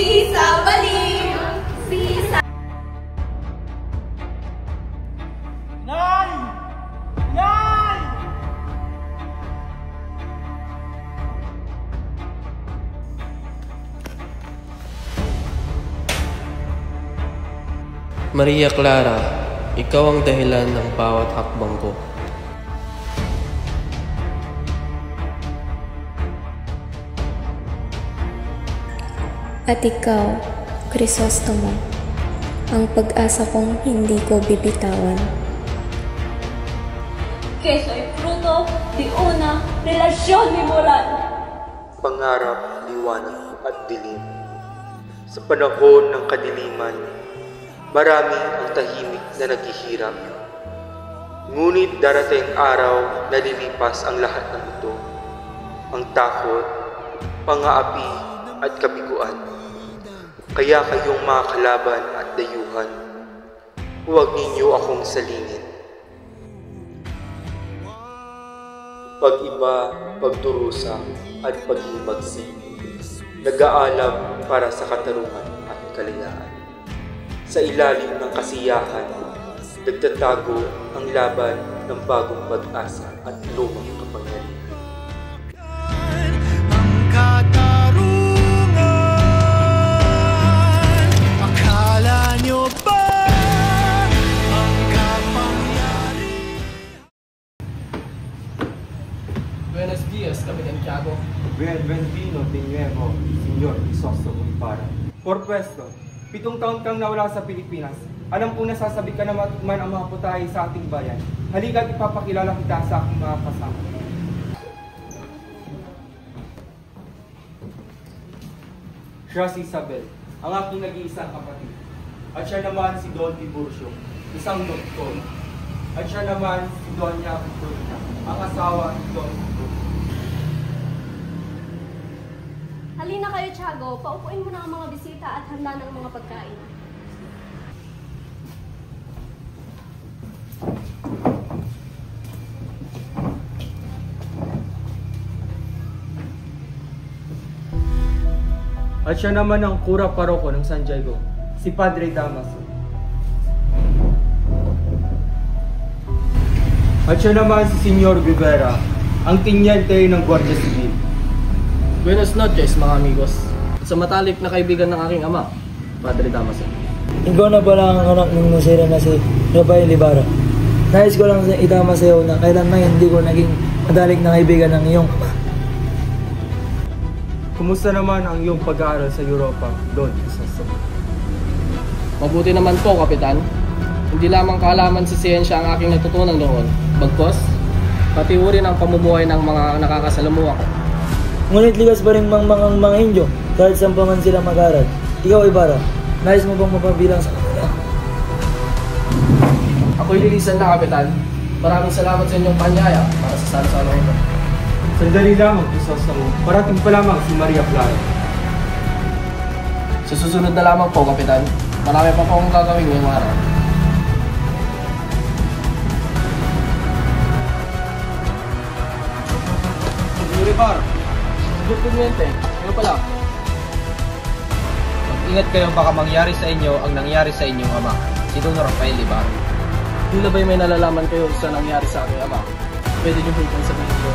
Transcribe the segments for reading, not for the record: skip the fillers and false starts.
Sisa baliw! Sisa... Nay! Nay! Maria Clara, ikaw ang dahilan ng bawat hakbang ko. At ikaw, Crisostomo, ang pag-asa kong hindi ko bibitawan. Que soy fruto de una relación moral. Pangarap, liwanag at dilim. Sa panahon ng kadiliman, marami ang tahimik na naghihirap. Ngunit darating araw na lilipas ang lahat ng ito. Ang takot, pang-aapi at kabiguan. Kaya kayong mga kalaban at dayuhan, huwag ninyo akong salingin. Pag-iba, pagdurusa at pag-imagsik, nag-aalam para sa katarungan at kalayaan. Sa ilalim ng kasiyahan, nagtatago ang laban ng bagong pag-asa at lumang kapangyarihan. Ang katarungan, akala nyo ba ang kapangyarihan? Buenos dias, Kapitan Tiago. Bienvenido de nuevo, Señor Crisostomo Ibarra. Por puesto, 7 taon kang nawala sa Pilipinas. Alam po nasasabi ka na man ang mga putahe sa ating bayan. Halika at ipapakilala kita sa aking mga kasama. Siya si Isabel, ang aking nag-iisang kapatid. At siya naman si Don Tiburcio, isang doktor. At siya naman si Doña Victorina, ang asawa ni Don Tiburcio. Halina kayo, Tiago. Paupuin mo na ang mga bisita at handa ng mga pagkain. At siya naman ang kura paroko ng San Diego, si Padre Damaso. At siya naman si Senyor Rivera, ang tinyente ng Guardia Civil. Buenos noches, mga amigos. Sa matalik na kaibigan ng aking ama, Padre Damaso. Ikaw na pala ang anak ng musera na si Rafael Ibarra. Nais ko lang itama sa iyo na kailanman hindi ko naging matalik na kaibigan ng iyong ama. Kumusta naman ang iyong pag-aaral sa Europa, Don Crisostomo? Mabuti naman po, Kapitan. Hindi lamang kaalaman sa siyensya ang aking natutunan noon. Bagkos, pati uri ng pamumuhay ng mga nakakasalamuha ko. Ngunit ligas pa rin mga Indio kahit saan pa man sila mag-aral. Ikaw, Ibarra, nais mo bang mapabilang sa kanila? Ako'y lilisan na, Kapitan. Maraming salamat sa inyong panyaya para sa salo-salo ito. Sandali lamang, Crisostomo. Parating pa lamang si Maria Clara. Sa susunod na lamang po, Kapitan. Marami pa po akong gagawin ngayong araw. Ibarra, Good Teniente, ano pala? Mag-ingat kayo baka mangyari sa inyo ang nangyari sa inyong ama, si Don Rafael Ibarra. Tila ba'y may nalalaman kayo sa nangyari sa aking ama? Pwede niyo bang sabihin ko?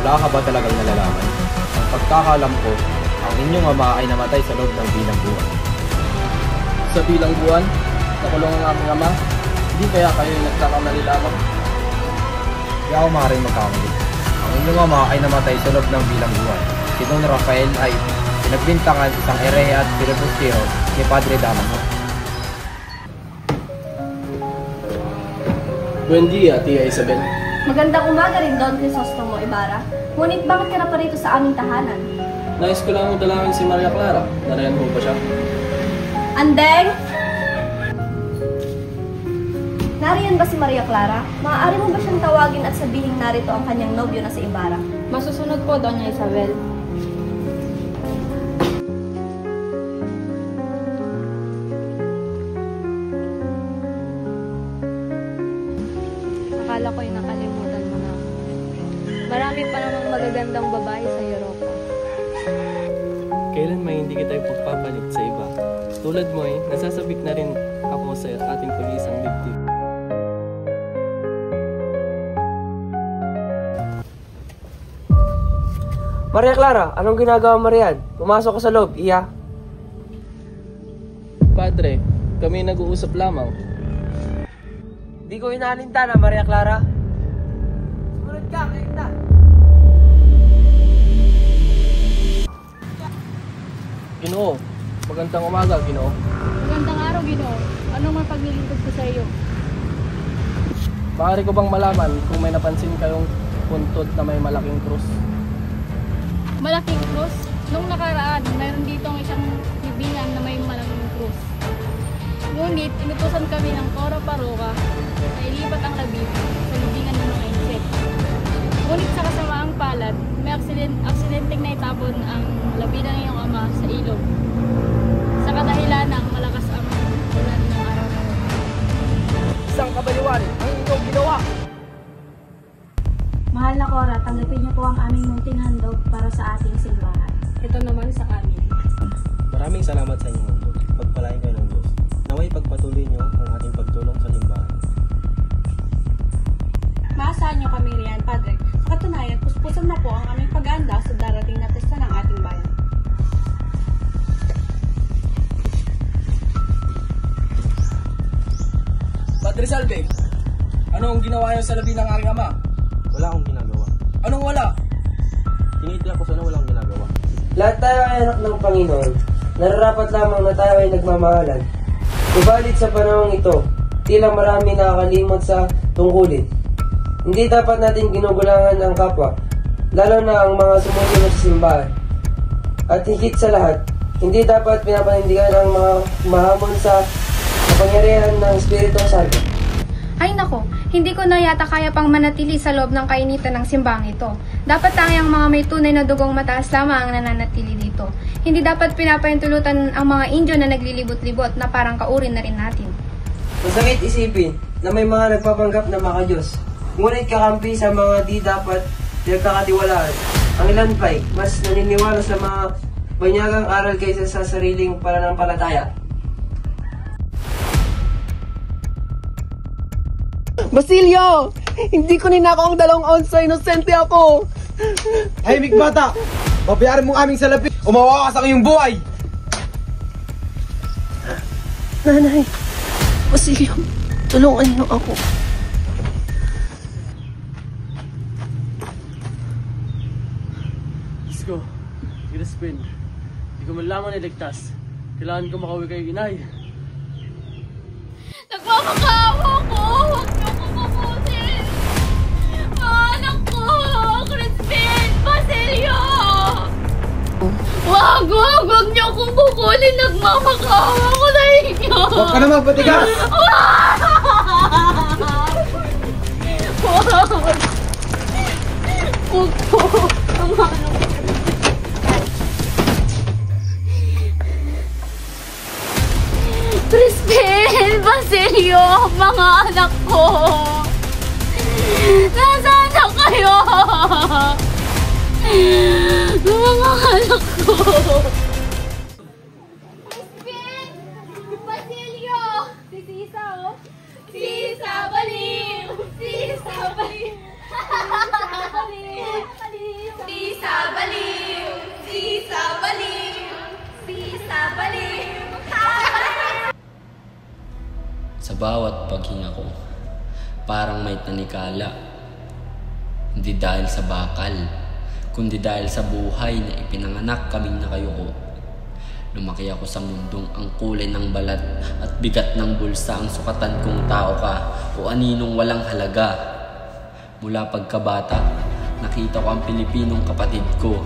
Wala ka ba talagang nalalaman? Ang pagkakalam ko, ang inyong ama ay namatay sa loob ng bilang buwan. Sa bilang buwan, nakulong ang aming ama, hindi kaya kayo nagkakamali lamang? Hindi ako maaaring magkamali. Ang inyong ama ay namatay sa loob ng bilang buwan. Si Don Rafael ay pinagbintangan isang erehe at filibustero ni Padre Damaso. Buen dia, Tia Isabel. Magandang umaga rin, Don Crisostomo Ibarra. Ngunit bakit ka na pa rito sa aming tahanan? Nais ko lang dalawin si Maria Clara. Narayan mo ba siya? Andeng! Nariyan ba si Maria Clara? Maaari mo ba siyang tawagin at sabihin narito ang kanyang nobyo na si Ibarra? Masusunod po, Doña Isabel. Akala ko'y nakalimutan mo na. Marami pa namang magagandang babae sa Europa. Kay kailanman hindi kita ipagpapalit sa iba. Tulad mo nasasabik na rin ako sa ating pag-iisang dibdib. Maria Clara, anong ginagawa mo riyan? Pumasok ko sa loob, iya. Padre, kami nag-uusap lamang. Di ko inaalinta na, Maria Clara. Sumunod ka, kayo na. Ginoo, magandang umaga, Ginoo. Magandang araw, Ginoo. Anong mapaglilingkod ko sa iyo? Maaari ko bang malaman kung may napansin kayong puntod na may malaking krus? Malaking krus? Nung nakaraan, mayroon dito ang isang libingan na may malaking krus. Ngunit, inutusan kami ng Kora Paroka na ilipat ang labi sa libingan ng mga insect. Ngunit sa kasamaang palad, may aksidenteng naitapon ang labi ng iyong ama sa ilog. Sa kadahilan ng malakas ang ulan ng araw na yun. Isang kabaliwan ang inyong ginawa. Mahal na Cora, tanggapin niyo po ang aming munting handog para sa ating simbahan. Ito naman sa amin. Maraming salamat sa inyong mundo. Pagpalain kayo ng Diyos. Naway pagpatuloy niyo ang ating pagtulong sa limbahan. Maasahan niyo kami riyan, Padre. Sa katunayan, puspusan na po ang aming pag-aanda sa darating na pesta ng ating bayan. Padre Salve, ano ang ginawa niyo sa labi ng aking ama? Wala akong ginagawa. Anong wala? Tinitiyak ko sana walang ginagawa. Lahat tayo ay anak ng Panginoon. Nararapat lamang na tayo ay nagmamahalan. Subalit sa panahong ito, tila marami nakakalimot sa tungkulin. Hindi dapat natin ginugulangan ang kapwa, lalo na ang mga sumusunod sa simbahan. At higit sa lahat, hindi dapat pinapanindigan ang mga mahamon sa kapangyarihan ng Espiritong Santo. Ay nako, hindi ko na yata kaya pang manatili sa loob ng kainitan ng simbahang ito. Dapat tanging ang mga may tunay na dugong mataas lamang ang nananatili dito. Hindi dapat pinapahintulutan ang mga Indio na naglilibot-libot na parang kaurin na rin natin. Masakit isipin na may mga nagpapanggap na makadiyos, ngunit kakampi sa mga di dapat pinagkakatiwalaan. Ang ilan pa'y mas naniniwala sa mga banyagang aral kaysa sa sariling pananampalataya. Basilio! Hindi ko ninakaw ang 2 ounce sa inosente ako! Ay, Mick Bata! Babayaran mong aming salapi! Umawa ka sa iyong buhay! Nanay! Basilio! Tulungan niyo ako! Let's go. Crispin. Hindi ko man lamang niligtas. Kailangan ko makauwi kay inay. Nagmamakaawa ko! Huwag niyo ko mabutin! Anak ko! Crispin! Basilio! Huwag niyo akong kukunin! Nagmamakaawa ko sa inyo! Huwag ka na magpatigas! Huwag po! Ang anak ko! Crispin! Basilio! Mga anak ko! Nasaan na kayo? Mga anak ko! Crispin! Basilio! Si Sisa, oh! Sisa! Baliw! Sisa! Baliw! Sisa! Baliw! Sisa! Baliw! Sisa! Baliw! Sa bawat paghinga ko, parang may tanikala. Hindi dahil sa bakal, kundi dahil sa buhay na ipinanganak kaming nakayuko. Lumaki ako sa mundong ang kulay ng balat at bigat ng bulsa ang sukatan kung tao ka o aninong walang halaga. Mula pagkabata, nakita ko ang Pilipinong kapatid ko.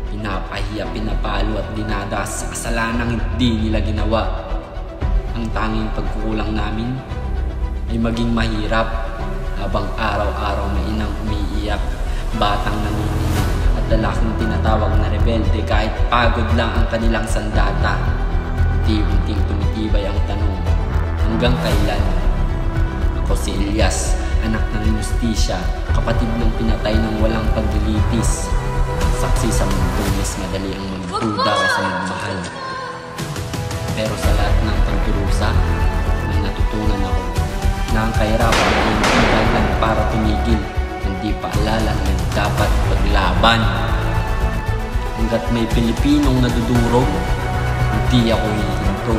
Pinapahiya, pinapalo at dinadas sa kasalanang hindi nila ginawa. Ang tanging pagkukulang namin ay maging mahirap habang araw-araw may inang umiiyak, batang nanginginig at lalaking tinatawag na rebelde kahit pagod lang ang kanilang sandata. Unti-unting tumitibay ang tanong, hanggang kailan? Ako si Elias, anak ng Justisya, kapatid ng pinatay ng walang paglilitis. saksi sa mundong mas madali ang magduda kaysa magmahal. Pero sa lahat ng pagdurusa, may natutunan ako na ang kahirapan ay hindi dahilan para tumigil, hindi paalala na dapat paglaban. Hanggat may Pilipinong nadudurog, hindi ako hihinto.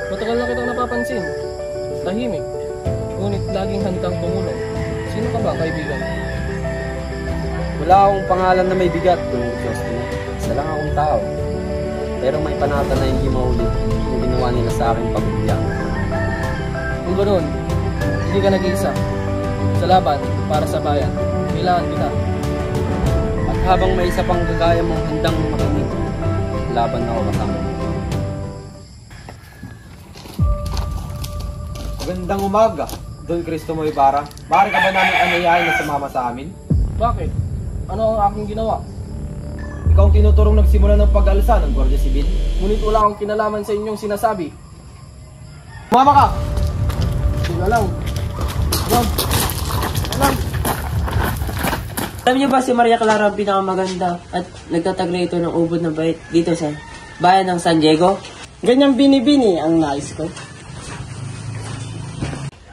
Matagal na kitang napapansin. Tahimik. Ngunit laging handang tumulong. Sino ka ba, kaibigan? Wala akong pangalan na may bigat, Don Crisostomo. Isa lang akong tao. Pero may panata na hindi maulit kung ginawa nila sa akin pagbibiyak. Kung ganoon, hindi ka nag-iisa. Sa laban, para sa bayan, kailangan kita. At habang may isa pang gagaya mong handang makinig, laban na ako kasama. Magandang umaga, Don Crisostomo Ibarra. Maaari ka ba namin anayahin na sumama sa amin? Bakit? Ano ang aking ginawa? Ikaw ang tinuturong nagsimula ng pag-alsa ng Guardia Civil. Ngunit wala akong kinalaman sa inyong sinasabi. Sumama ka! Sige lang. Alam niyo ba si Maria Clara ang pinakamaganda at nagtataglay ito ng ubod na bait dito sa bayan ng San Diego? Ganyang binibini ang nais ko.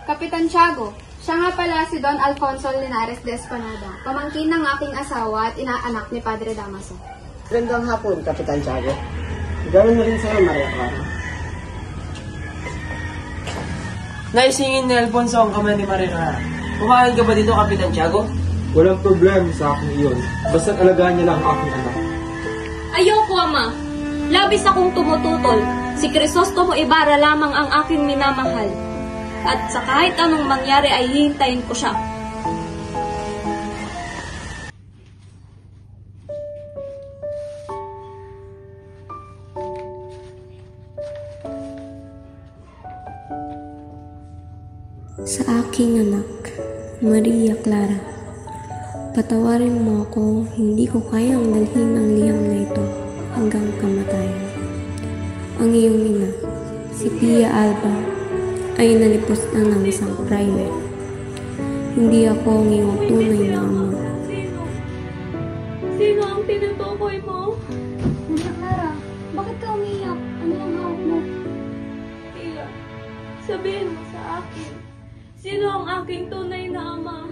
Kapitan Tiago, siya nga pala si Don Alfonso Linares de Espanada, pamangkin ng aking asawa at inaanak ni Padre Damaso. Gandang hapon, Kapitan Tiago. Ganoon na rin sa'yo, Maria Clara. Naisingin ni Alfonso ang kamay ni Maria Clara. Pumayag ka ba dito, Kapitan Tiago? Walang problema sa akin iyon. Basta't alagaan niya lang ang aking anak. Ayoko, Ama. Labis akong tumututol. Si Crisostomo Ibarra lamang ang aking minamahal. At sa kahit anong mangyari ay hihintayin ko siya. Sa aking anak, Maria Clara, patawarin mo ako, hindi ko kayang dalhin ang liham na ito hanggang kamatayan. Ang iyong ina, si Pia Alba, ay nalipos na ng isang primer. Hindi ako ang iyong tunay na ama. Sino ang tinutukoy mo? Maria Clara, bakit ka umiyak? Ano ang hawak mo? Pia, sabihin mo sa akin, sino ang aking tunay na ama?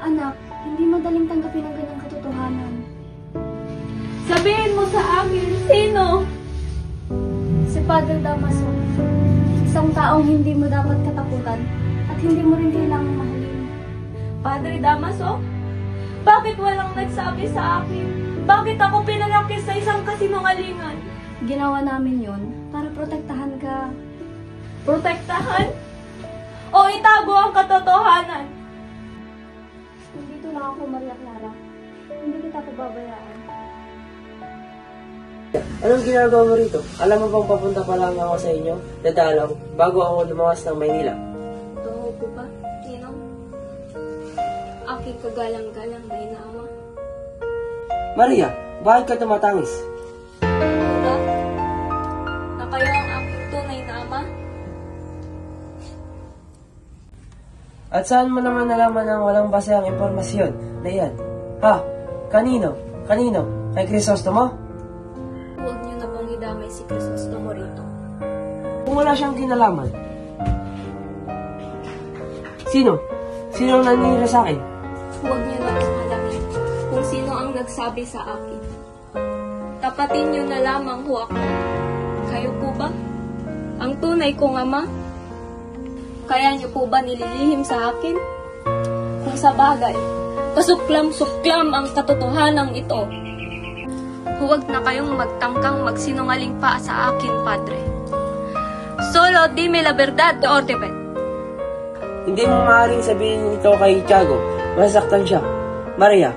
Anak, hindi madaling tanggapin ang ganyang katotohanan. Sabihin mo sa akin, sino? Si Padre Damaso, isang taong hindi mo dapat katakutan at hindi mo rin kailangang mahalin. Padre Damaso? Bakit walang nagsabi sa akin? Bakit ako pinalaki sa isang kasinungalingan? Ginawa namin yon para protektahan ka. Protektahan? O itago ang katotohanan? Nandito lang ako, Maria Clara. Hindi kita pababayaan. Anong ginagawa mo rito? Alam mo bang papunta pa lang ako sa inyo, dadalaw, bago ako lumawas ng Maynila? Tungo po ba, Ninong? Aking kagalang-galang na inaama. Maria, bakit ka tumatangis? Wala. Na kayo ang aking tunay na ama? At saan mo naman nalaman ang walang basehang impormasyon na iyan? Ha? Kanino? Kanino? Kay Crisostomo? Huwag niyo na pong idamay si Crisostomo rito. Kung wala siyang kinalaman. Sino? Sino ang nanira sa akin? Huwag niyo na pong alamin kung sino ang nagsabi sa akin. Tapatin niyo na lamang ho ako. Kayo po ba? Ang tunay kong ama? Kaya niyo po ba nililihim sa akin? Kung sa bagay, kasuklam-suklam ang katotohanan ito. Huwag na kayong magtangkang magsinungaling pa sa akin, Padre. Solo dime la verdad, Ortepet. Hindi mo maaaring sabihin ito kay Tiago. Masasaktan siya. Maria,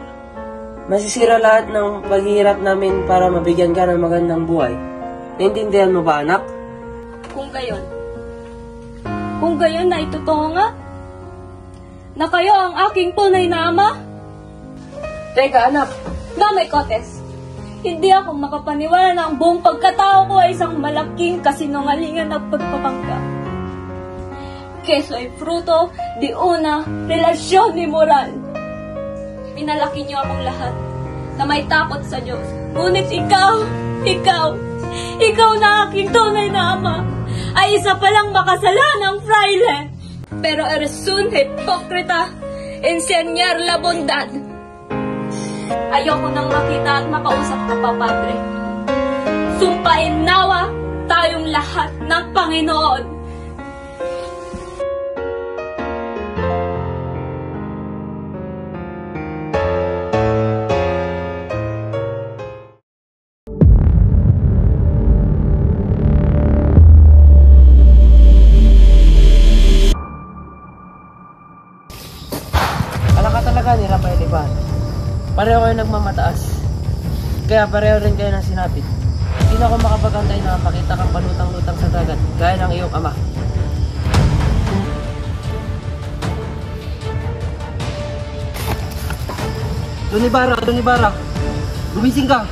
masisira lahat ng paghihirap namin para mabigyan ka ng magandang buhay. Naintindihan mo ba, anak? Kung gayon na itotoo nga, na kayo ang aking tunay na ama? Teka, anak. Gamay Kotes, Hindi ako makapaniwala na ang buong pagkatao ko ay isang malaking kasinungalingan at pagpapangga. Keso ay fruto di una relasyon ni moral. Pinalaki niyo akong lahat na may takot sa Diyos. Ngunit ikaw na aking tunay na ama, ay isa palang makasalanang fraile. Pero eres un hipokrita, enseñar la bondad. Ayoko nang makita at makausap ka pa, Padre. Sumpain nawa tayong lahat ng Panginoon. Alam ka talaga ni Rafael Ibarra. Pareho kayo nagmamataas. Kaya pareho rin kayo ng sinapit. Hindi na ako makapagantay na makita kang palutang-lutang sa dagat, gaya ng iyong ama. Don Ibarra, gumising ka.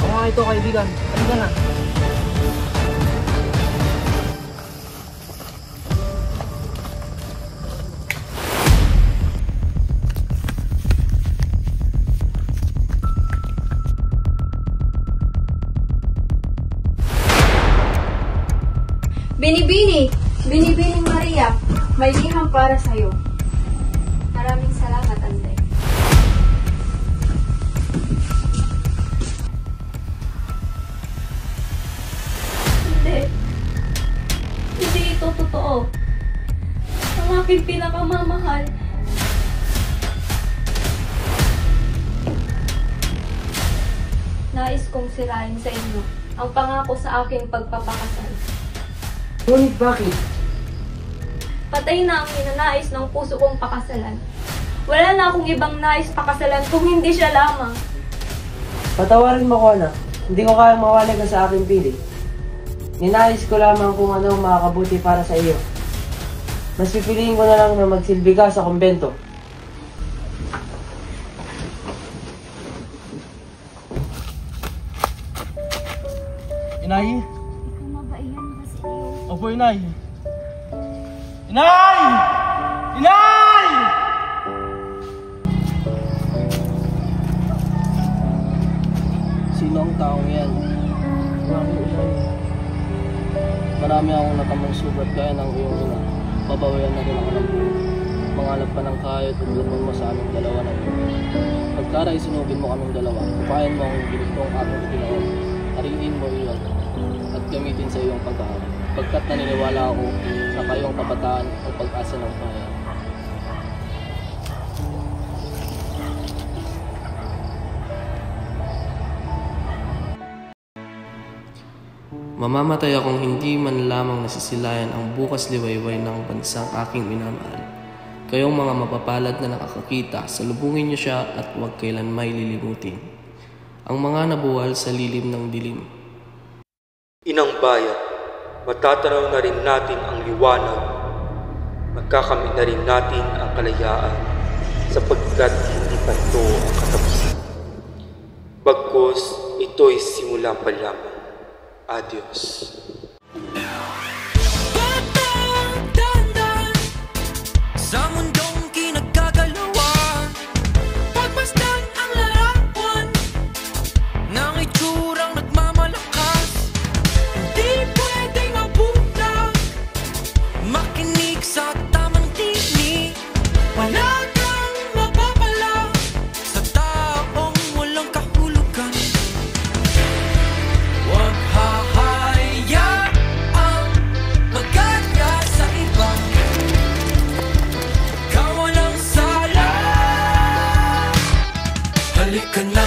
Ako nga ito, kaibigan. Halika na. Binibining Maria, may liham para sa'yo. Maraming salamat, Anday. Hindi ito totoo. Ang aking pinakamamahal. Nais kong sirain sa inyo ang pangako sa aking pagpapakasal. Ngunit bakit? Patay na ang ninanais ng puso kong pakasalan. Wala na akong ibang nais pakasalan kung hindi siya lamang. Patawarin mo ko, anak. Hindi ko kayang mawala ka sa aking pili. Ninais ko lamang kung ano ang makakabuti para sa iyo. Mas pipiliin ko na lang na magsilbi ka sa kumbento. Inay? Opo, Inay. Inay! Inay! Sino ang taong yan? Marami akong natamang sugat gaya ng iyong ina. Babawayan na rin ako ng buhay. Mangalap pa ng kahit uglaman mo sa aming dalawa ng iyo. Pagkaray sinugin mo kaming dalawa, kupayan mo akong ginitong aking itinaon. Hariin mo iyon at gamitin sa iyong pagkaharap. Pagkat naniniwala ako sa kayong kabataan o pag-asa ng bayan. Mamamatay akong hindi man lamang nasisilayan ang bukas liwayway ng bansang aking minamahal. Kayong mga mapapalad na nakakakita, salubungin niyo siya at huwag kailan may lilimutin ang mga nabuwal sa lilim ng dilim. Inang bayan, matatanaw na rin natin ang liwanag. Magkakamit na rin natin ang kalayaan sapagkat hindi pa ito ang katapusan. Bagkus, ito'y simula pa lamang. Adios. Sa mundong kinagkagalawan, pagmasdan ang larawan ng itsurang nagmamalakas. Hindi pwedeng mabulag, makinig sa tamang tinig. Wala kang mapapala sa taong walang kahulugan. Huwag hahayaang magkanya sa iba. Halika na.